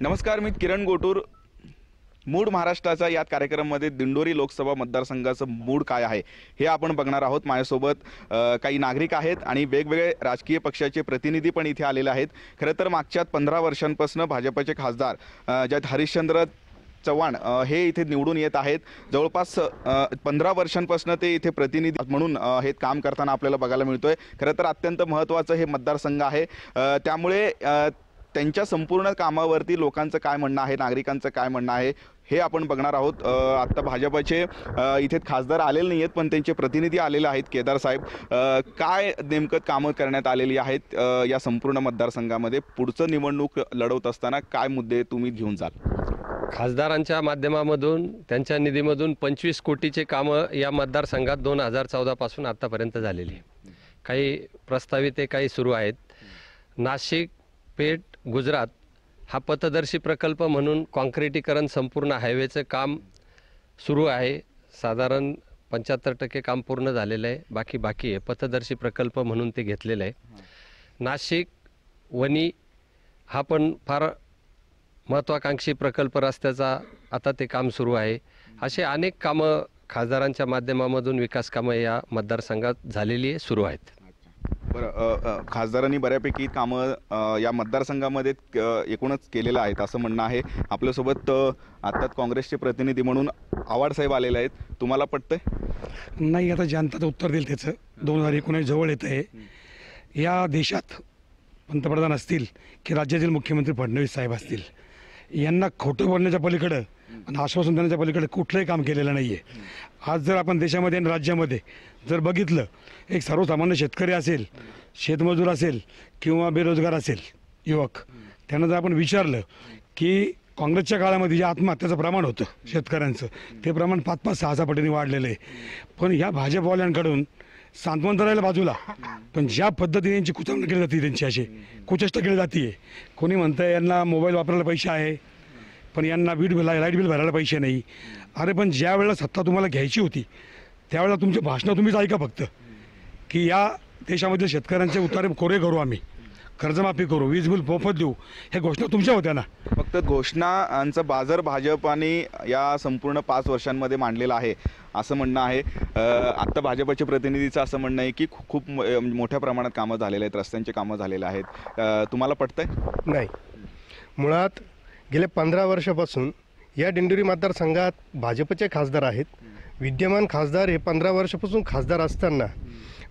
नमस्कार, मी किरण गोटूर. मूड महाराष्ट्राचा या कार्यक्रमामध्ये दिंडोरी लोकसभा मतदारसंघाचं मूड काय आहे हे आपण बघणार आहोत. माझ्यासोबत काही नागरिक आहेत आणि वेगवेगळे राजकीय पक्षाचे प्रतिनिधी पण इथे आलेले आहेत. खरं तर मागच्या 15 वर्षांपासून भाजपचे खासदार ज्यात हरिश्चंद्र चव्हाण हे इथे निवडून येत आहेत. जवळपास 15 वर्षांपासून ते इथे प्रतिनिधी म्हणून हे काम करताना आपल्याला बघायला मिळतोय. खरं तर अत्यंत महत्त्वाचं हे मतदारसंघ आहे. त्यामुळे त्यांच्या संपूर्ण कामावरती लोकांचं काय म्हणणं आहे, नागरिकांचं काय म्हणणं आहे हे आपण बघणार आहोत. आत्ता भाजपचे इथे खासदार आलेले नाही आहेत, पण त्यांचे प्रतिनिधी आलेले आहेत. केदार साहेब, काय नेमकं कामं करण्यात आलेली आहेत या संपूर्ण मतदारसंघामध्ये? पुढचं निवडणूक लढवत असताना काय मुद्दे तुम्ही घेऊन जाल? खासदारांच्या माध्यमामधून त्यांच्या निधीमधून 25 कोटीचे कामं या मतदारसंघात 2014 पासून आत्तापर्यंत झालेली आहे. काही प्रस्तावित आहे, काही सुरू आहेत. नाशिक, पेठ, गुजरात हा पथदर्शी प्रकल्प म्हणून कॉन्क्रिटीकरण संपूर्ण हायवेचं काम सुरू आहे. साधारण 75% काम पूर्ण झालेलं आहे, बाकी आहे. पथदर्शी प्रकल्प म्हणून ते घेतलेलं आहे. नाशिक वणी हा पण फार महत्त्वाकांक्षी प्रकल्प रस्त्याचा, आता ते काम सुरू आहे. असे अनेक कामं खासदारांच्या माध्यमामधून विकास कामं या मतदारसंघात झालेली आहे, सुरू आहेत. बरं, खासदारांनी बऱ्यापैकी कामं या मतदारसंघामध्ये एकूणच केलेलं आहेत असं म्हणणं आहे. आपल्यासोबत आत्ताच काँग्रेसचे प्रतिनिधी म्हणून आव्हाड साहेब आलेले आहेत. तुम्हाला पटतंय? नाही, आता जनता उत्तर देईल त्याचं. 2019 जवळ येत आहे. या देशात पंतप्रधान असतील की राज्यातील मुख्यमंत्री फडणवीस साहेब असतील, यांना खोटं बोलण्याच्या पलीकडं आणि आश्वासन देण्याच्या पलीकडे कुठलंही काम केलेलं नाही आहे. आज जर आपण देशामध्ये आणि राज्यामध्ये जर बघितलं, एक सर्वसामान्य शेतकरी असेल, शेतमजूर असेल किंवा बेरोजगार असेल युवक, त्यांना जर आपण विचारलं की काँग्रेसच्या काळामध्ये जे आत्महत्याचं प्रमाण होतं शेतकऱ्यांचं, ते प्रमाण 5-5, 6-6 पटीने वाढलेलं आहे. पण ह्या भाजपवाल्यांकडून सांत्वन करायला बाजूला, पण ज्या पद्धतीने यांची कुचंबणा केली जाते, त्यांची अशी कुचेष्टा केली जाते. कोणी म्हणतं यांना मोबाईल वापरायला पैसे आहे, पण यांना लाईट बिल भरायला पैसे नाही. अरे पण ज्या वेळेला सत्ता तुम्हाला घ्यायची होती त्यावेळेला तुमची भाषणं तुम्हीच ऐका फक्त, की या देशामध्ये शेतकऱ्यांचे उतारे कोरे करू, आम्ही कर्जमाफी करू, वीज बिल मोफत देऊ, ह्या घोषणा तुमच्या होत्या ना. फक्त घोषणांचा बाजार भाजपाने या संपूर्ण 5 वर्षांमध्ये मांडलेला आहे असं म्हणणं आहे. आत्ता भाजपच्या प्रतिनिधीचं असं म्हणणं आहे की खूप मोठ्या प्रमाणात कामं झालेले आहेत, रस्त्यांचे कामं झालेले आहेत. तुम्हाला पटतंय? नाही. मुळात गेल्या 15 वर्षापासून या दिंडोरी मतदारसंघात भाजपचे खासदार आहेत. विद्यमान खासदार हे 15 वर्षापासून खासदार असताना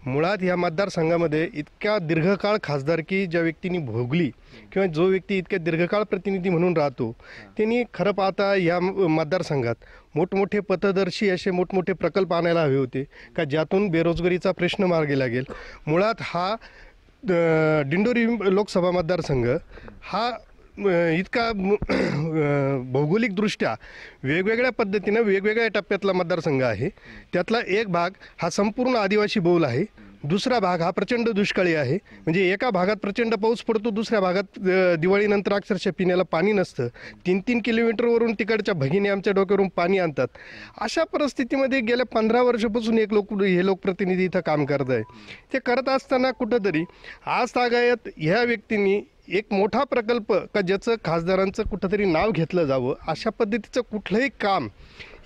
मुळात या मतदारसंघामध्ये इतक्या दीर्घकाळ खासदारकी ज्या व्यक्तींनी भोगली किंवा जो व्यक्ती इतक्या दीर्घकाळ प्रतिनिधी म्हणून राहतो, त्यांनी खरं पाहता या मतदारसंघात मोठमोठे पथदर्शी असे मोठमोठे प्रकल्प आणायला हवे होते का ज्यातून बेरोजगारीचा प्रश्न मार्गी लागेल. मुळात हा दिंडोरी लोकसभा मतदारसंघ हा इतका भौगोलिकदृष्ट्या वेगवेगळ्या पद्धतीनं वेगवेगळ्या टप्प्यातला मतदारसंघ आहे. त्यातला एक भाग हा संपूर्ण आदिवासी बहुल आहे, दुसरा भाग हा प्रचंड दुष्काळी आहे. म्हणजे एका भागात प्रचंड पाऊस पडतो, दुसऱ्या भागात दिवाळीनंतर अक्षरशः पिण्याला पाणी नसतं. 3-3 किलोमीटरवरून तिकडच्या भगिनी आमच्या डोक्यावरून पाणी आणतात. अशा परिस्थितीमध्ये गेल्या 15 वर्षापासून हे लोकप्रतिनिधी इथं काम करत आहे. ते करत असताना कुठंतरी आज तागायत ह्या व्यक्तींनी एक मोठा प्रकल्प का ज्याचं खासदारांचं कुठंतरी नाव घेतलं जावं अशा पद्धतीचं कुठलंही काम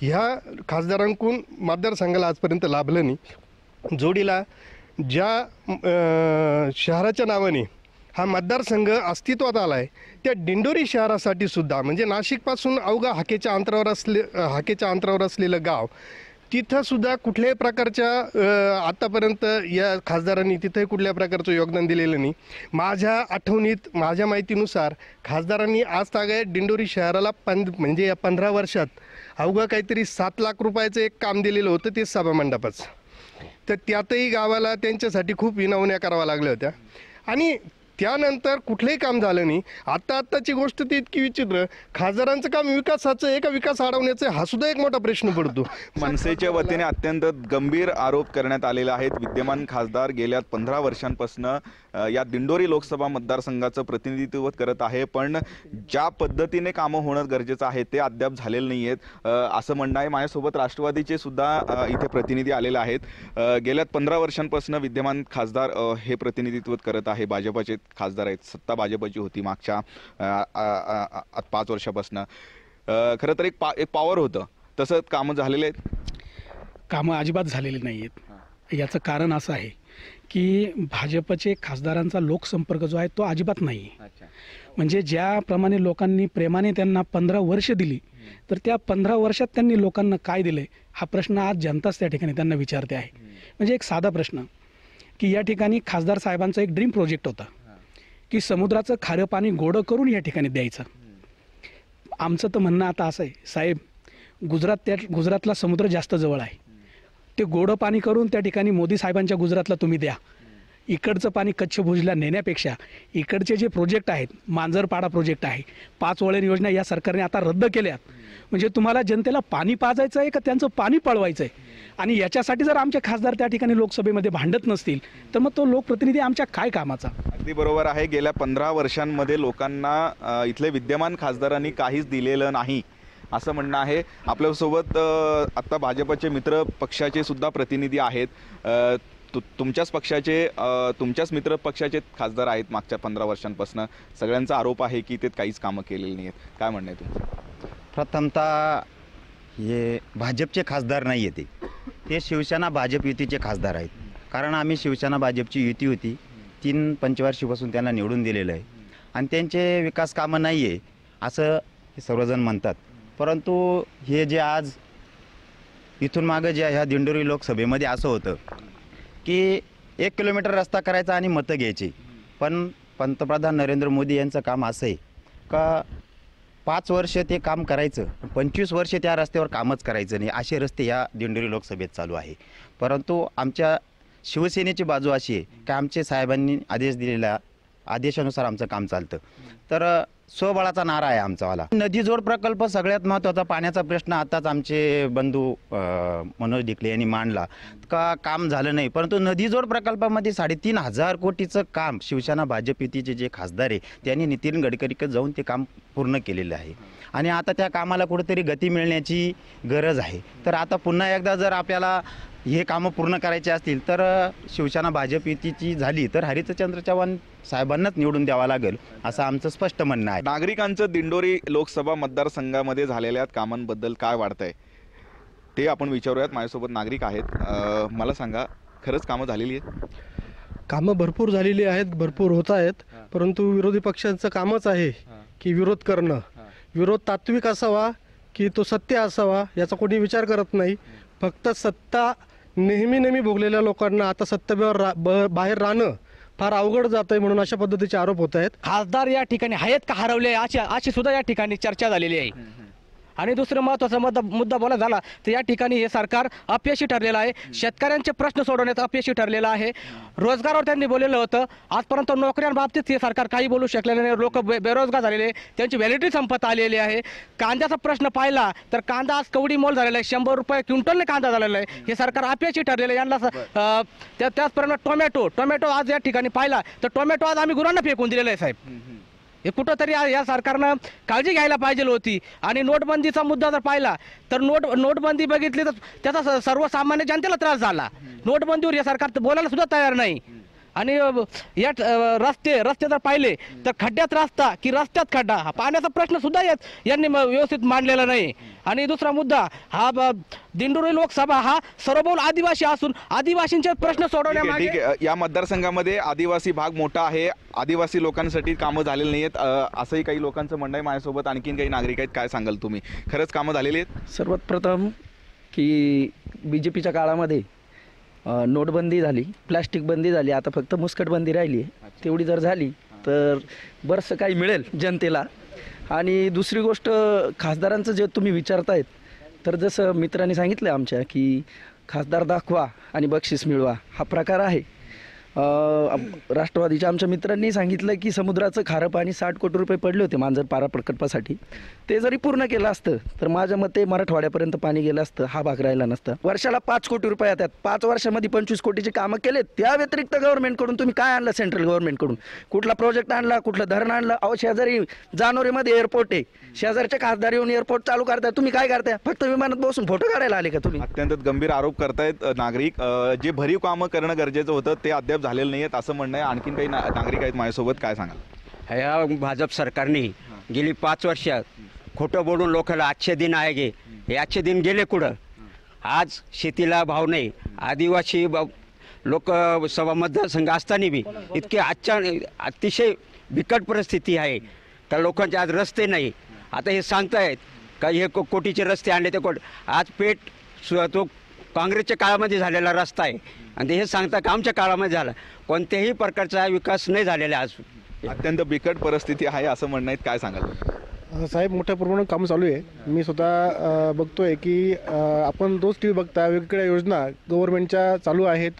ह्या खासदारांकडून मतदारसंघाला आजपर्यंत लाभलं नाही. जोडीला ज्या शहराच्या नावाने हा मतदारसंघ अस्तित्वात आला आहे त्या दिंडोरी शहरासाठी सुद्धा, म्हणजे नाशिकपासून अवघा हाकेच्या अंतरावर असलेलं गाव, तिथंसुद्धा कुठल्याही प्रकारच्या आत्तापर्यंत या खासदारांनी तिथंही कुठल्या प्रकारचं योगदान दिलेलं नाही. माझ्या आठवणीत, माझ्या माहितीनुसार खासदारांनी आज तागायत दिंडोरी शहराला म्हणजे या 15 वर्षात अवघं काहीतरी 7 लाख रुपयाचं एक काम दिलेलं होतं, ते सभामंडपाचं. तर त्यातही गावाला त्यांच्यासाठी खूप विनवण्या कराव्या लागल्या होत्या आणि त्यानंतर कुठलंही काम झालं नाही. आत्ताची गोष्ट ती इतकी विचित्र, खासदारांचं काम विकासाचं आहे का विकास अडवण्याचं, हा सुद्धा एक मोठा प्रश्न पडतो. मनसेच्या वतीने अत्यंत गंभीर आरोप करण्यात आलेले आहेत. विद्यमान खासदार गेल्या 15 वर्षांपासून या दिंडोरी लोकसभा मतदारसंघाचं प्रतिनिधित्व करत आहे, पण ज्या पद्धतीने कामं होणं गरजेचं आहे ते अद्याप झालेलं नाही आहेत असं म्हणणं आहे. माझ्यासोबत राष्ट्रवादीचे सुद्धा इथे प्रतिनिधी आलेले आहेत. गेल्या 15 वर्षांपासून विद्यमान खासदार हे प्रतिनिधित्व करत आहे भाजपचे. खासदार आहेत, सत्ता भाजपची होती मागच्या 5 वर्षापासून. खरं तर एक पॉवर होतं, तसं कामं झालेले आहेत? कामं अजिबात झालेली नाही आहेत. याचं कारण असं आहे की भाजपचे खासदारांचा लोकसंपर्क जो आहे तो अजिबात नाही आहे. म्हणजे ज्याप्रमाणे लोकांनी प्रेमाने त्यांना 15 वर्ष दिली, तर त्या 15 वर्षात त्यांनी लोकांना काय दिलं हा प्रश्न आज जनताच त्या ठिकाणी त्यांना विचारते आहे. म्हणजे एक साधा प्रश्न की या ठिकाणी खासदार साहेबांचा एक ड्रीम प्रोजेक्ट होता की समुद्राचं खारं पाणी गोडं करून या ठिकाणी द्यायचं. आमचं तर म्हणणं आता असं आहे साहेब, गुजरातला समुद्र जास्त जवळ आहे, ते गोडं पाणी करून त्या ठिकाणी मोदी साहेबांच्या गुजरातला तुम्ही द्या. इकडचं पाणी कच्छ भुजला नेण्यापेक्षा इकडचे जे प्रोजेक्ट आहेत, मांजरपाडा प्रोजेक्ट आहे, 5 वळण योजना या सरकारने आता रद्द केल्यात. म्हणजे तुम्हाला जनतेला पाणी पाजायचं आहे का त्यांचं पाणी पळवायचं आहे? आणि याच्यासाठी जर आमचे खासदार त्या ठिकाणी लोकसभेमध्ये भांडत नसतील तर मग तो लोकप्रतिनिधी आमच्या काय कामाचा? अगदी बरोबर आहे. गेल्या 15 वर्षांमध्ये लोकांना इथले विद्यमान खासदारांनी काहीच दिलेलं नाही असं म्हणणं आहे. आपल्यासोबत आत्ता भाजपचे मित्र पक्षाचे सुद्धा प्रतिनिधी आहेत. तुमच्याच पक्षाचे तुमच्याच मित्र पक्षाचे खासदार आहेत मागच्या 15 वर्षांपासून. सगळ्यांचा आरोप आहे की ते काहीच कामं केलेली नाही आहेत. काय म्हणणं आहे तुमचं? प्रथमतः हे भाजपचे खासदार नाही आहे, ते शिवसेना भाजप युतीचे खासदार आहेत. कारण आम्ही शिवसेना भाजपची युती होती, 3 पंचवार्षिकपासून त्यांना निवडून दिलेलं आहे आणि त्यांचे विकास कामं नाही आहे असं हे सर्वजण म्हणतात. परंतु हे जे आज इथून मागं जे ह्या दिंडोरी लोकसभेमध्ये असं होतं की 1 किलोमीटर रस्ता करायचा आणि मतं घ्यायची. पण पंतप्रधान नरेंद्र मोदी यांचं काम असं आहे का 5 वर्ष ते काम करायचं, 25 वर्ष त्या रस्त्यावर कामच करायचं नाही, असे रस्ते या दिंडोरी लोकसभेत चालू आहे. परंतु आमच्या शिवसेनेची बाजू अशी आहे की आमचे साहेबांनी आदेश दिलेल्या आदेशानुसार आमचं काम चालतं. तर स्वबळाचा नारा आहे आमचावाला. नदी जोड प्रकल्प सगळ्यात महत्त्वाचा. पाण्याचा प्रश्न आताच आमचे बंधू मनोज डिकले यांनी मांडला का काम झालं नाही, परंतु नदी जोड प्रकल्पामध्ये 3,500 कोटीचं काम शिवसेना भाजप युतीचे जे खासदार आहे त्यांनी नितीन गडकरीकडे जाऊन ते काम पूर्ण केलेलं आहे आणि आता त्या कामाला कुठेतरी गती मिळण्याची गरज आहे. तर आता पुन्हा एकदा जर आपल्याला हे कामं पूर्ण करायचे असतील तर शिवसेना भाजप युतीची झाली तर हरिश्चंद्र चव्हाण साहेबांनाच निवडून द्यावा लागेल असं आमचं स्पष्ट म्हणणं आहे. नागरिकांचं दिंडोरी लोकसभा मतदारसंघामध्ये झालेल्या कामांबद्दल काय वाटतंय ते आपण विचारूयात. माझ्यासोबत नागरिक आहेत. मला सांगा, खरंच कामं झालेली आहेत? कामं भरपूर झालेली आहेत, भरपूर होत आहेत. परंतु विरोधी पक्षांचं कामच आहे की विरोध करणं. विरोध तात्विक असावा की तो सत्य असावा याचा कोणी विचार करत नाही. फक्त सत्ता नेहमी भोगलेल्या लोकांना आता सत्तेवर बाहेर राहणं फार अवघड जात आहे, म्हणून अशा पद्धतीचे आरोप होत आहेत. खासदार या ठिकाणी आहेत का हरवले अशी सुद्धा या ठिकाणी चर्चा झालेली आहे. आणि दुसरं महत्त्वाचा मुद्दा बोला झाला तर या ठिकाणी हे सरकार अपयशी ठरलेलं आहे. शेतकऱ्यांचे प्रश्न सोडवण्यात अपयशी ठरलेलं आहे. रोजगारावर त्यांनी बोललेलं होतं. आजपर्यंत नोकऱ्यांबाबतीत हे सरकार काही बोलू शकलेलं नाही. लोक बेरोजगार झालेले, त्यांची व्हॅलिडिटी संपत आलेली आहे. कांद्याचा प्रश्न पाहिला तर कांदा आज कवडी मोल झालेला आहे. 100 रुपये क्विंटलने कांदा झालेला आहे. हे सरकार अपयशी ठरलेलं आहे. यांना त्याचप्रमाणे टोमॅटो आज या ठिकाणी पाहिला तर टोमॅटो आज आम्ही गुरांना फेकून दिलेलं आहे साहेब. हे कुठंतरी या सरकारनं काळजी घ्यायला पाहिजे होती. आणि नोटबंदीचा मुद्दा जर पाहिला तर नोटबंदी बघितली तर त्याचा सर्वसामान्य जनतेला त्रास झाला. नोटबंदीवर हे सरकार बोलायला सुद्धा तयार नाही. आणि या रस्ते जर पाहिले तर खड्ड्यात रस्ता की रस्त्यात खड्डा, हा पाण्याचा प्रश्न सुद्धा यांनी व्यवस्थित मांडलेला नाही. आणि दुसरा मुद्दा हा दिंडोरी लोकसभा हा सर्वबौल आदिवासी असून आदिवासींचे प्रश्न सोडवण्यामागे ठीक आहे. या मतदारसंघामध्ये आदिवासी भाग मोठा आहे, आदिवासी लोकांसाठी कामं झालेली नाही आहेत असंही काही लोकांचं म्हणणं आहे. माझ्यासोबत आणखीन काही नागरिक आहेत. काय सांगाल तुम्ही, खरंच कामं झालेली आहेत? सर्वात प्रथम की BJPच्या काळामध्ये नोटबंदी झाली, प्लॅस्टिक बंदी झाली, आता फक्त मुस्कट बंदी राहिली आहे. तेवढी जर झाली तर बरंचसं काही मिळेल जनतेला. आणि दुसरी गोष्ट खासदारांचं जे तुम्ही विचारतायत तर जसं मित्रांनी सांगितलं आमच्या की खासदार दाखवा आणि बक्षीस मिळवा हा प्रकार आहे. राष्ट्रवादीच्या आमच्या मित्रांनी सांगितलं की समुद्राचं खारं पाणी 60 कोटी रुपये पडले होते मांजरपाडा प्रकल्पासाठी. ते जरी पूर्ण केलं असतं तर माझ्या मते मराठवाड्यापर्यंत पाणी गेलं असतं, हा भाग राहिला नसता. वर्षाला 5 कोटी रुपये येतात. 5 वर्षामध्ये 25 कोटीचे कामं केलेत. त्या व्यतिरिक्त गव्हर्नमेंटकडून तुम्ही काय आणलं? सेंट्रल गव्हर्नमेंटकडून कुठला प्रोजेक्ट आणला, कुठलं धरण आणलं? अहो, शेजारी जानोरीमध्ये एअरपोर्ट आहे, शेजारच्या खासदार येऊन एअरपोर्ट चालू करताय. तुम्ही काय करताय? फक्त विमानात बसून फोटो काढायला आले का तुम्ही? अत्यंत गंभीर आरोप करतायत नागरिक. जे भरीव कामं करणं गरजेचं होतं ते अद्याप भाजप झालेलं नाही आहेत असं म्हणणं आहे. आणखीन काही नागरिक आहेत माझ्यासोबत, काय सांगाल? या भाजप सरकारने गेली 5 वर्ष खोटं बोलून लोकांना आजचे दिन आहे गे, हे आजचे दिन गेले कुठं? आज शेतीला भाव नाही, आदिवासी लोकसभा मतदारसंघ असताना बी इतके अतिशय बिकट परिस्थिती आहे. त्या लोकांचे आज रस्ते नाही. आता हे सांगतायत का हे कोटीचे रस्ते आणले, ते आज तो काँग्रेसच्या काळामध्ये झालेला रस्ता आहे आणि हे सांगता का आमच्या काळामध्ये झाला. कोणत्याही प्रकारचा विकास नाही झालेला आज. अत्यंत बिकट परिस्थिती आहे असं म्हणणं आहे, काय सांगाल? साहेब, मोठ्या प्रमाणात काम चालू आहे. मी स्वतः बघतोय की आपण रोज टी व्ही बघता, वेगवेगळ्या योजना गव्हर्नमेंटच्या चालू आहेत.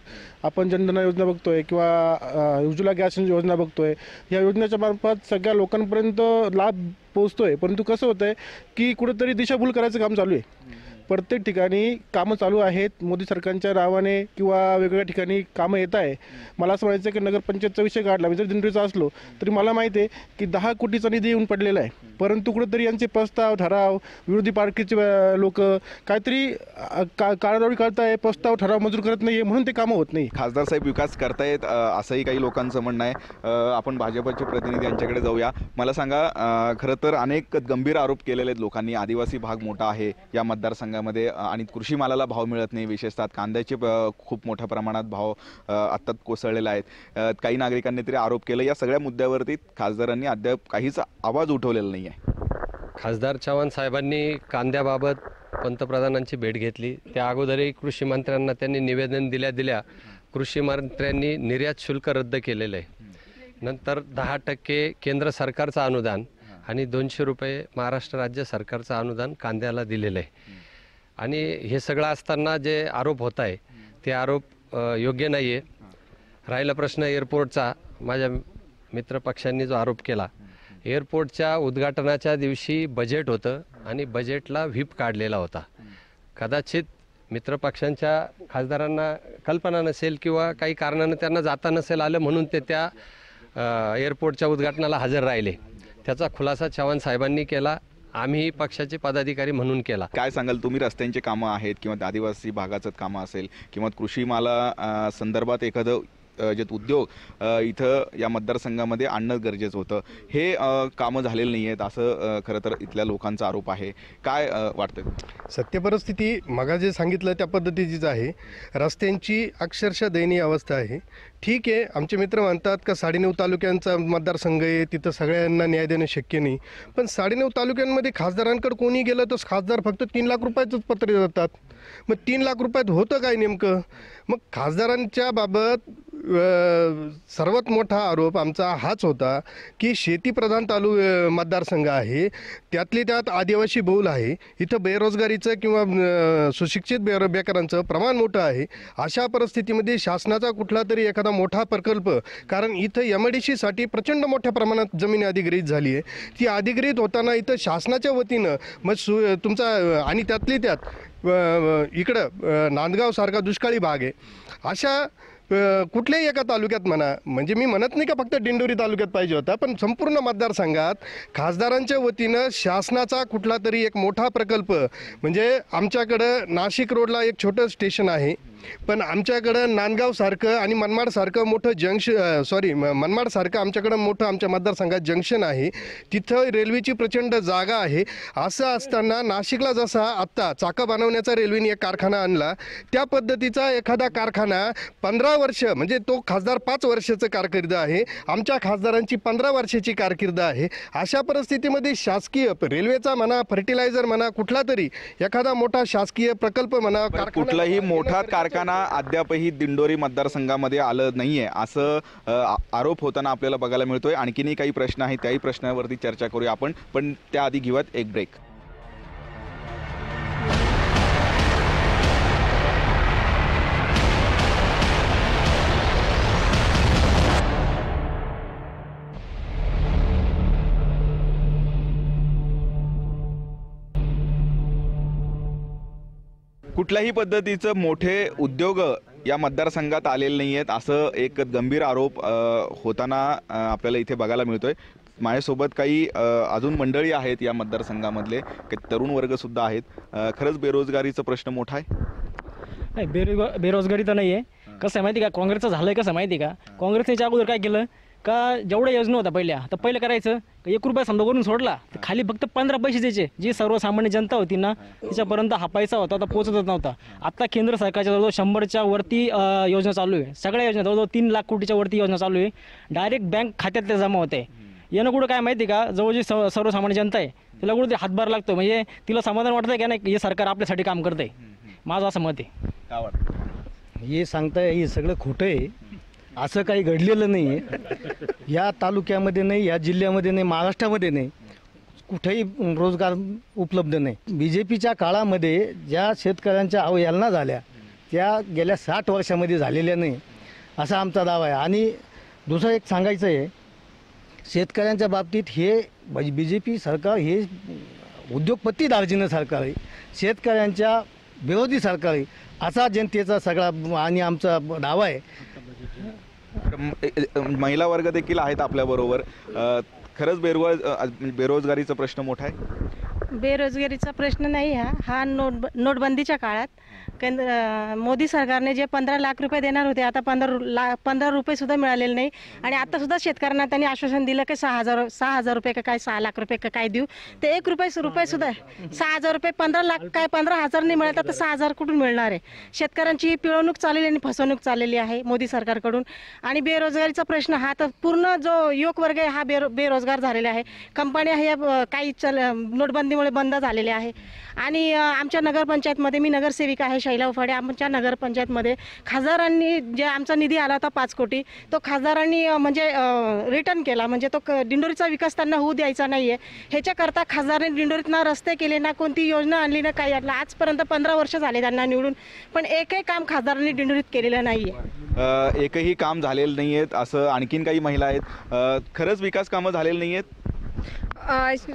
आपण जनधन योजना बघतोय किंवा उज्ज्वला गॅस योजना बघतोय. या योजनेच्या मार्फत सगळ्या लोकांपर्यंत लाभ पोहोचतोय, परंतु कसं होतंय की कुठेतरी दिशाभूल करायचं काम चालू आहे. प्रत्येक ठिकाणी कामं चालू आहेत. मोदी सरकारच्या नावाने किंवा वेगवेगळ्या ठिकाणी कामं येत आहे. मला असं म्हणायचं की नगरपंचायतचा विषय काढला, मी जर दिंडोरीचा असलो तरी मला माहिती आहे की 10 कोटीचा निधी येऊन पडलेला आहे, परंतु कुठेतरी यांचे प्रस्ताव ठराव विरोधी पार्टीचे लोक काहीतरी काळाडोळी करताय, प्रस्ताव ठराव मंजूर करत नाही, म्हणून ते कामं होत नाही. खासदार साहेब विकास करतायत असंही काही लोकांचं म्हणणं आहे. आपण भाजपचे प्रतिनिधी यांच्याकडे जाऊया. मला सांगा, खरं तर अनेक गंभीर आरोप केलेले आहेत लोकांनी. आदिवासी भाग मोठा आहे या मतदारसंघामध्ये आणि कृषी मालाला भाव मिळत नाही, विशेषतः कांद्याचे खूप मोठ्या प्रमाणात भाव आत्ता कोसळलेले आहेत. काही नागरिकांनी तरी आरोप केले. या सगळ्या मुद्द्यावरती खासदारांनी अद्याप काहीच आवाज उठवलेला नाही आहे. खासदार चव्हाण साहेबांनी कांद्याबाबत पंतप्रधानांची भेट घेतली. त्या अगोदरही कृषी मंत्र्यांना त्यांनी निवेदन दिल्या कृषी मंत्र्यांनी निर्यात शुल्क रद्द केलेलं आहे. नंतर 10% केंद्र सरकारचं अनुदान आणि 200 रुपये महाराष्ट्र राज्य सरकारचं अनुदान कांद्याला दिलेलं आहे. आणि हे सगळं असताना जे आरोप होत आहे ते आरोप योग्य नाही आहे. राहिला प्रश्न एअरपोर्टचा, माझ्या मित्रपक्षांनी जो आरोप केला, एअरपोर्टच्या उद्घाटनाच्या दिवशी बजेट होतं आणि बजेटला व्हीप काढलेला होता. कदाचित मित्रपक्षांच्या खासदारांना कल्पना नसेल किंवा काही कारणानं त्यांना जाता नसेल आलं म्हणून ते त्या एअरपोर्टच्या उद्घाटनाला हजर राहिले. त्याचा खुलासा चव्हाण साहेबांनी केला, आम्ही पक्षाचे पदाधिकारी म्हणून केला. काय सांगाल तुम्ही? रस्त्यांची कामं आहेत किंवा आदिवासी भागाचं कामं असेल किंवा कृषी माला संदर्भात एखादं जे उद्योग इथं या मतदारसंघामध्ये आणणं गरजेचं होतं, हे कामं झालेलं नाही आहेत असं खरं तर इथल्या लोकांचा आरोप आहे. काय वाटतं? सत्य परिस्थिती मगा जे सांगितलं त्या पद्धतीचीच आहे. रस्त्यांची अक्षरशः दयनीय अवस्था आहे. ठीक आहे, आमचे मित्र म्हणतात का 9.5 तालुक्यांचा मतदारसंघ आहे, तिथं सगळ्यांना न्याय देणं शक्य नाही. पण 9.5 तालुक्यांमध्ये खासदारांकडे कोणी गेलं तर खासदार फक्त 3 लाख रुपयाचंच पत्र देतात. मग 3 लाख रुपयात होतं काय नेमकं? मग खासदारांच्या बाबत सर्वात मोठा आरोप आमचा हाच होता की शेतीप्रधान मतदारसंघ आहे, त्यातली त्यात आदिवासी बहुल आहे. इथं बेरोजगारीचं किंवा सुशिक्षित बेकारांचं प्रमाण मोठं आहे. अशा परिस्थितीमध्ये शासनाचा कुठला तरी एखादा मोठा प्रकल्प, कारण इथं MIDCसाठी प्रचंड मोठ्या प्रमाणात जमीन अधिग्रहित झाली आहे. ती अधिग्रहित होताना इथं शासनाच्या वतीनं मग तुमचा आणि त्यातली त्यात इकडं नांदगावसारखा दुष्काळी भाग आहे. अशा कुठल्याही एका तालुक्यात म्हणा, म्हणजे मी म्हणत नाही का फक्त दिंडोरी तालुक्यात पाहिजे होता, पण संपूर्ण मतदारसंघात खासदारांच्या वतीनं शासनाचा कुठला तरी एक मोठा प्रकल्प, म्हणजे आमच्याकडं नाशिक रोडला एक छोटं स्टेशन आहे, पण आमच्याकडं नांदगावसारखं आणि मनमाडसारखं मोठं मनमाडसारखं आमच्याकडं मोठं आमच्या मतदारसंघात जंक्शन आहे. तिथं रेल्वेची प्रचंड जागा आहे. असं असताना नाशिकला जसा आत्ता चाकं बनवण्याचा रेल्वेने एक कारखाना आणला, त्या पद्धतीचा एखादा कारखाना 15 वर्ष, म्हणजे तो खासदार 5 वर्षाचं कारकीर्द आहे, आमच्या खासदारांची 15 वर्षाची कारकीर्द आहे. अशा परिस्थितीमध्ये शासकीय रेल्वेचा म्हणा, फर्टिलायझर म्हणा, कुठला तरी एखादा मोठा शासकीय प्रकल्प म्हणा, कुठलाही मोठा कारखाना अद्यापही दिंडोरी मतदारसंघामध्ये आलं नाहीये असं आरोप होताना आपल्याला बघायला मिळतोय. आणखीनही काही प्रश्न आहेत, त्याही प्रश्नावरती चर्चा करूया आपण, पण त्याआधी घेऊयात एक ब्रेक. कुठल्याही पद्धतीचं मोठे उद्योग या मतदारसंघात आलेले नाही आहेत असं एक गंभीर आरोप होताना आपल्याला इथे बघायला मिळतोय. माझ्यासोबत काही अजून मंडळी आहेत या मतदारसंघामधले, काही तरुण वर्गसुद्धा आहेत. खरंच बेरोजगारीचा प्रश्न मोठा आहे? नाही, बेरोजगारी तर नाही आहे, कसं आहे माहिती का, काँग्रेसचं झालंय कसं माहिती का, काँग्रेसने याच्या अगोदर काय केलं का, जेवढ्या योजना होत्या पहिल्या तर पहिलं करायचं ₹1 समजा वरून सोडला तर खाली फक्त 15 पैसे द्यायचे. जी सर्वसामान्य जनता होती ना तिच्यापर्यंत हा पैसा होता तर पोहोचतच नव्हता. आता केंद्र सरकारच्या जवळजवळ 100च्या वरती योजना चालू आहे. सगळ्या योजना जवळजवळ 3 लाख कोटीच्या वरती योजना चालू आहे. डायरेक्ट बँक खात्यात ते जमा होते. यानं कुठं काय माहिती का, जवळ जी सर्वसामान्य जनता आहे तिला कुठं हातभार लागतो, म्हणजे तिला समाधान वाटतं की नाही हे सरकार आपल्यासाठी काम करतंय. माझं असं मत आहे. काय वाटतं? हे सांगताय हे सगळं खोटं आहे. असं काही घडलेलं नाही आहे. या तालुक्यामध्ये नाही, या जिल्ह्यामध्ये नाही, महाराष्ट्रामध्ये नाही, कुठेही रोजगार उपलब्ध नाही. BJPच्या काळामध्ये ज्या शेतकऱ्यांच्या अवहेलना झाल्या त्या गेल्या 60 वर्षामध्ये झालेल्या नाही असा आमचा दावा आहे. आणि दुसरं एक सांगायचं आहे, शेतकऱ्यांच्या बाबतीत हे BJP सरकार हे उद्योगपती दार्जिनं सरकार आहे, शेतकऱ्यांच्या विरोधी सरकार आहे असा जनतेचा सगळा आणि आमचा दावा आहे. महिला वर्ग देखील आहेत आपल्याबरोबर. खरंच बेरोजगारीचा प्रश्न मोठा आहे. बेरोजगारीचा प्रश्न नाही हा नोटबंदीच्या काळात मोदी सरकारने जे 15 लाख रुपये देणार होते आता 15 रुपये सुद्धा मिळालेले नाही. आणि आता सुद्धा शेतकऱ्यांना त्यांनी आश्वासन दिलं की 6,000 रुपये का काय 6 लाख रुपये का काय देऊ, ते ₹1 सुद्धा 6,000 रुपये 15 लाख काय 15,000 नाही मिळत, आता 6,000 कुठून मिळणार आहे. शेतकऱ्यांची पिळवणूक चाललेली आणि फसवणूक चाललेली आहे मोदी सरकारकडून. आणि बेरोजगारीचा प्रश्न हा तर पूर्ण जो युवक वर्ग आहे हा बेरोजगार झालेला आहे. कंपन्या ह्या काही नोटबंदीमुळे बंद झालेल्या आहे. आणि आमच्या नगरपंचायतमध्ये मी नगरसेविका आहे शैला उफाडे. आमच्या नगरपंचायतमध्ये खासदारांनी जे आमचा निधी आला होता 5 कोटी तो खासदारांनी म्हणजे रिटर्न केला. म्हणजे तो दिंडोरीचा विकास त्यांना होऊ द्यायचा नाही आहे. ह्याच्याकरता खासदारांनी दिंडोरीत ना रस्ते केले ना कोणती योजना आणली ना काही आणलं. आजपर्यंत 15 वर्ष झाले त्यांना निवडून, पण एकही काम खासदारांनी दिंडोरीत केलेलं नाही आहे. एकही काम झालेलं नाही आहेत असं आणखीन काही महिला आहेत. खरंच विकास कामं झालेली नाही आहेत?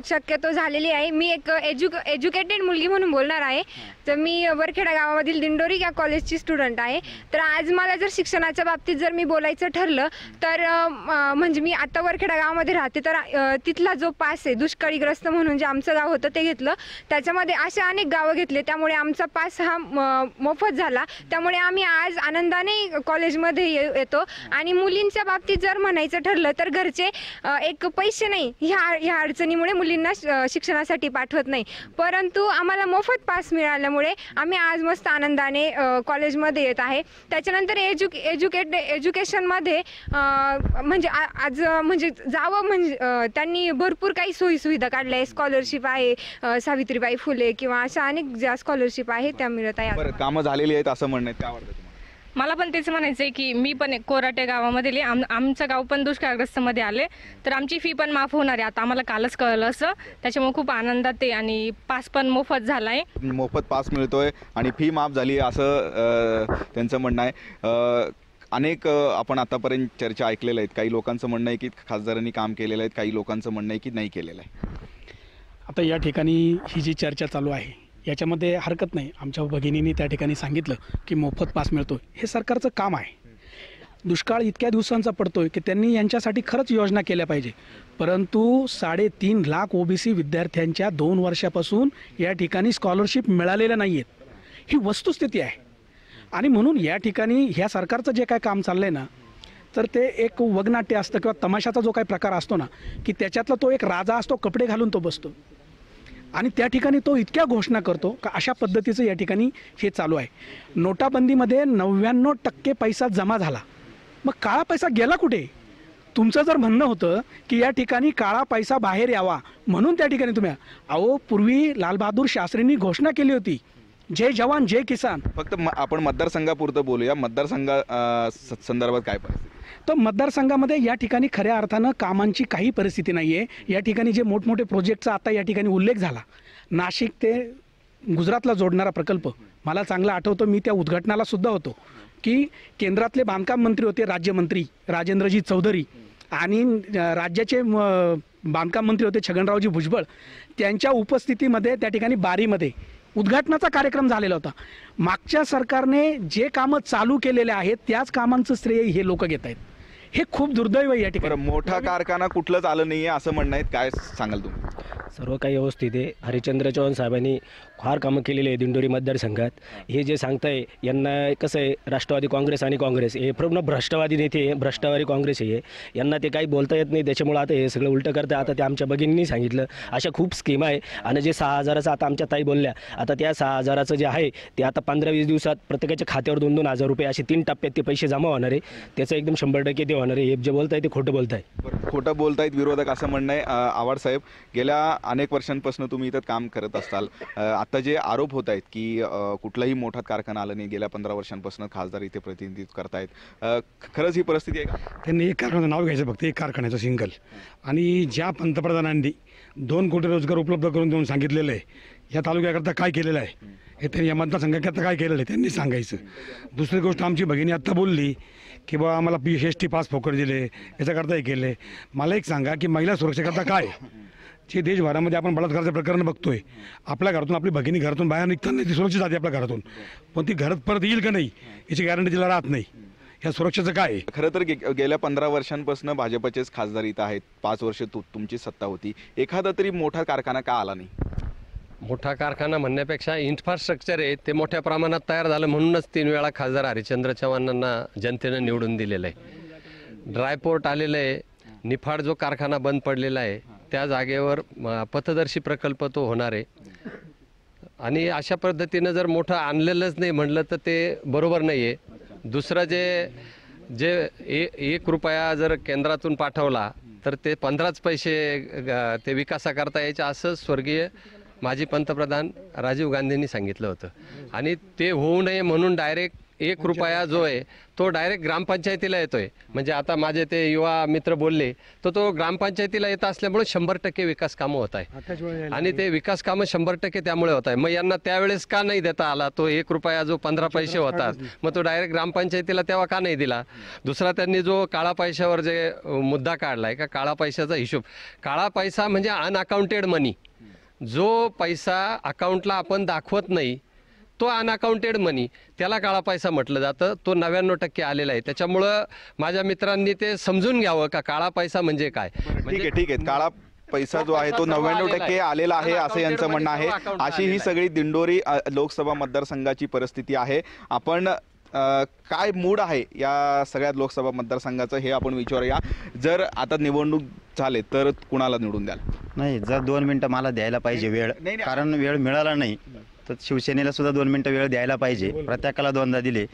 शक्यतो झालेली आहे. मी एक एज्युकेटेड मुलगी म्हणून बोलणार आहे. तर मी वरखेडा गावामधील दिंडोरी या कॉलेजची स्टुडंट आहे. तर आज मला जर शिक्षणाच्या बाबतीत जर मी बोलायचं ठरलं तर म्हणजे मी आता वरखेडा गावामध्ये राहते. तर तिथला जो पास आहे दुष्काळीग्रस्त म्हणून जे आमचं गाव होतं ते घेतलं. त्याच्यामध्ये असे अनेक गावं घेतले त्यामुळे आमचा पास हा मोफत झाला. त्यामुळे आम्ही आज आनंदाने कॉलेजमध्ये येतो. आणि मुलींच्या बाबतीत जर म्हणायचं ठरलं तर घरचे एक पैसे नाही ह्या अडचणीमुळे मुलींना शिक्षणासाठी पाठवत नाही. परंतु आम्हाला मोफत पास मिळाल्यामुळे आम्ही आज मस्त आनंदाने कॉलेजमध्ये येत आहे. त्याच्यानंतर एज्युकेशनमध्ये म्हणजे आज म्हणजे जावं म्हणजे त्यांनी भरपूर काही सोयीसुविधा काढल्या आहे. स्कॉलरशिप आहे, सावित्रीबाई फुले किंवा अशा अनेक ज्या स्कॉलरशिप आहेत त्या मिळत आहे. कामं झालेली आहेत असं म्हणणं आहे. काय वाटतं तुम्हाला? मला पण तेच म्हणायचं आहे की मी पण कोराटे गावामध्ये आमचं गाव पण दुष्काळग्रस्तमध्ये आले तर आमची फी पण माफ होणार आहे. आता आम्हाला कालच कळलं असं, त्याच्यामुळे खूप आनंदात आहे. आणि पास पण मोफत झाला आहे. मोफत पास मिळतोय आणि फी माफ झाली असं त्यांचं म्हणणं आहे. अनेक आपण आतापर्यंत चर्चा ऐकलेल्या आहेत. काही लोकांचं म्हणणं आहे की खासदारांनी काम केलेलं आहे, काही लोकांचं म्हणणं आहे की नाही केलेलं आहे. आता या ठिकाणी ही जी चर्चा चालू आहे याच्यामध्ये हरकत नाही. आमच्या भगिनींनी त्या ठिकाणी सांगितलं की मोफत पास मिळतो, हे सरकारचं काम आहे. दुष्काळ इतक्या दिवसांचा पडतोय की त्यांनी यांच्यासाठी खरंच योजना केल्या पाहिजे. परंतु 3.5 लाख OBC विद्यार्थ्यांच्या 2 वर्षापासून या ठिकाणी स्कॉलरशिप मिळालेल्या नाही आहेत, ही वस्तुस्थिती आहे. आणि म्हणून या ठिकाणी ह्या सरकारचं जे काय काम चाललं आहे ना तर ते एक वगनाट्य असतं किंवा तमाशाचा जो काही प्रकार असतो ना की त्याच्यातला तो एक राजा असतो, कपडे घालून तो बसतो आणि त्या ठिकाणी तो इतक्या घोषणा करतो का अशा पद्धतीचं या ठिकाणी हे चालू आहे. नोटाबंदीमध्ये 99% पैसा जमा झाला, मग काळा पैसा गेला कुठे? तुमचं जर म्हणणं होतं की या ठिकाणी काळा पैसा बाहेर यावा म्हणून त्या ठिकाणी तुम्ही पूर्वी लालबहादूर शास्त्रींनी घोषणा केली होती जय जवान जय किसान. फक्त आपण मतदारसंघापुरतं बोलूया. मतदारसंघा संदर्भात काय परिस्थिती? तर मतदारसंघामध्ये या ठिकाणी खऱ्या अर्थानं कामांची काही परिस्थिती नाही आहे. या ठिकाणी जे मोठमोठे प्रोजेक्टचा आता या ठिकाणी उल्लेख झाला, नाशिक ते गुजरातला जोडणारा प्रकल्प मला चांगला आठवतो. मी त्या उद्घाटनाला सुद्धा होतो की केंद्रातले बांधकाम मंत्री होते राज्यमंत्री राजेंद्रजी चौधरी आणि राज्याचे बांधकाम मंत्री होते छगनरावजी भुजबळ. त्यांच्या उपस्थितीमध्ये त्या ठिकाणी बारीमध्ये उद्घाटनाचा कार्यक्रम झालेला होता. मागच्या सरकारने जे कामं चालू केलेले आहेत त्याच कामांचं श्रेय हे लोक घेत आहेत. हे खूप दुर्दैव आहे या ठिकाणी. बरं, मोठा कारखाना कुठलंच आलं नाहीये असं म्हणणं आहे, काय सांगाल तुम्ही? सर्व काही व्यवस्थित आहे. हरिश्चंद्र चव्हाण साहेबांनी फार कामं केलेली आहे दिंडोरी मतदारसंघात. हे जे सांगताय यांना कसं आहे, राष्ट्रवादी काँग्रेस आणि काँग्रेस हे पूर्ण भ्रष्टवादी नेते आहे, भ्रष्टवादी काँग्रेस आहे. यांना ते काही बोलता येत नाही, त्याच्यामुळे आता हे सगळं उलटं करतं. आता ते आमच्या भगिनींनी सांगितलं अशा खूप स्कीम आहे. आणि जे 6,000चं आता आमच्या ताई बोलल्या, आता त्या 6,000चं जे आहे ते आता 15-20 दिवसात प्रत्येकाच्या खात्यावर 2-2 हजार रुपये असे 3 टप्प्यात ते पैसे जमा होणार आहे. त्याचं एकदम 100% ते होणार आहे. हे जे बोलताय ते खोटं बोलताय. खोटं बोलतायत विरोधक असं म्हणणं आहे. आव्हाड साहेब, गेल्या अनेक वर्षांपासून तुम्ही इथं काम करत असताल. आता जे आरोप होत आहेत की कुठलाही मोठा कारखाना आला नाही, गेल्या 15 वर्षांपासून खासदार इथे प्रतिनिधित्व करतायत, खरंच ही परिस्थिती आहे का? त्यांनी एक कारखान्याचं नाव घ्यायचं, फक्त एक कारखान्याचं सिंगल. आणि ज्या पंतप्रधानांनी 2 कोटी रोजगार उपलब्ध करून देऊन सांगितलेलं आहे, या तालुक्याकरता काय केलेलं आहे, हे त्यांनी या मतदारसंघाकरता काय केलेलं आहे त्यांनी सांगायचं. दुसरी गोष्ट, आमची भगिनी आत्ता बोलली की बा आम्हाला PST पास फोकट दिले, याच्याकरता हे केले. मला एक सांगा की महिला सुरक्षेकरता काय, जे देशभरामध्ये आपण बलात्काराचं प्रकरण बघतोय, आपल्या घरातून आपली भगिनी घरातून बाहेर निघताना ती सुरक्षित जाते आपल्या घरातून, पण ती घरात परत येईल का नाही याची गॅरंटी तिला राहत नाही. या सुरक्षेचं काय आहे? खरं तर गेल्या 15 वर्षांपासून भाजपचेच खासदार इथं आहेत. 5 वर्ष तुमची सत्ता होती. एखादा तरी मोठा कारखाना का आला नाही? मोठा कारखाना म्हणण्यापेक्षा इन्फ्रास्ट्रक्चर आहे ते मोठ्या प्रमाणात तयार झालं, म्हणूनच 3 वेळा खासदार हरिश्चंद्र चव्हाणांना जनतेनं निवडून दिलेलं आहे. ड्रायपोर्ट आलेलं आहे. निफाड जो कारखाना बंद पडलेला आहे त्या जागेवर पथदर्शी प्रकल्प तो होणार आहे. आणि अशा पद्धतीनं जर मोठं आणलेलंच नाही म्हणलं तर ते बरोबर नाही आहे. दुसरं जे 1 रुपया जर केंद्रातून पाठवला तर ते 15च पैसे ते विकासाकरता यायचे, असं स्वर्गीय माजी पंतप्रधान राजीव गांधींनी सांगितलं होतं. आणि ते होऊ नये म्हणून डायरेक्ट 1 रुपया जो आहे तो डायरेक्ट ग्रामपंचायतीला येतोय. म्हणजे आता माझे ते युवा मित्र बोलले तर तो ग्रामपंचायतीला येत असल्यामुळे 100% विकास कामं होत आहे. आणि ते विकास कामं 100% त्यामुळे होत आहे. मग यांना त्यावेळेस का नाही देता आला तो 1 रुपया जो 15 पैसे होतात, मग तो डायरेक्ट ग्रामपंचायतीला तेव्हा का नाही दिला? दुसरा, त्यांनी जो काळा पैशावर जे मुद्दा काढलाय का काळा पैशाचा हिशोब, काळा पैसा म्हणजे अनअकाउंटेड मनी, जो पैसा अकाउंटला आपण दाखवत नाही तो अनअकाउंटेड मनी, त्याला काळा पैसा म्हटलं जातं. तो 99% आलेला आहे. त्याच्यामुळं माझ्या मित्रांनी ते समजून घ्यावं का काळा पैसा म्हणजे काय. ठीक आहे. काळा पैसा जो आहे तो 99% आलेला आहे असं यांचं म्हणणं आहे. अशी ही सगळी दिंडोरी लोकसभा मतदारसंघाची परिस्थिती आहे. आपण काय मूड आहे या सगळ्या लोकसभा मतदारसंघाचं हे आपण विचारूया. जर आता निवडणूक झाले तर कुणाला निवडून द्याल? नाही, जर 2 मिनटं मला द्यायला पाहिजे वेळ, कारण वेळ मिळाला नाही तर शिवसेनेला सुद्धा 2 मिनटं वेळ द्यायला पाहिजे. प्रत्येकाला 2दा दिले.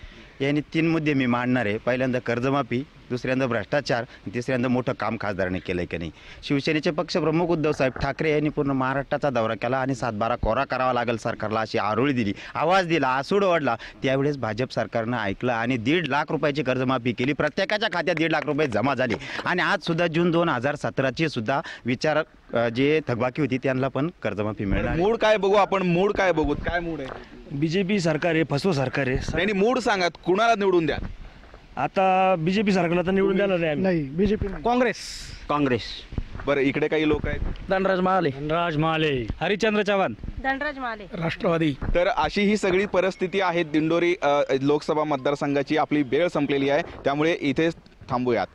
यांनी 3 मुद्दे मी मांडणार आहे. पहिल्यांदा कर्जमाफी, दुसऱ्यांदा भ्रष्टाचार, तिसऱ्यांदा मोठं काम खासदाराने केलंय की नाही. शिवसेनेचे पक्षप्रमुख उद्धवसाहेब ठाकरे यांनी पूर्ण महाराष्ट्राचा दौरा केला आणि 7-12 कोरा करावा लागेल सरकारला अशी आरोळी दिली, आवाज दिला, आसूड ओढला. त्यावेळेस भाजप सरकारनं ऐकलं आणि 1.5 लाख रुपयाची कर्जमाफी केली. प्रत्येकाच्या खात्यात 1.5 लाख रुपये जमा झाले. आणि आज सुद्धा जून 2017ची सुद्धा विचार जे थकबाकी होती त्यांना पण कर्जमाफी मिळणार. मूड काय बघू आपण, मूड काय बघू, काय मूड आहे? BJP सरकार आहे, फसवं सरकार आहे. नाही, मूड सांगा, कुणाला निवडून द्या? आता BJP सरकारला तर निवडून द्यायला नाही. BJP काँग्रेस. बरं, इकडे काही लोक आहेत. धनराज महाले, हरिश्चंद्र चव्हाण, धनराज माले, राष्ट्रवादी. तर अशी ही सगळी परिस्थिती आहे दिंडोरी लोकसभा मतदारसंघाची. आपली वेळ संपलेली आहे, त्यामुळे इथेच थांबूयात.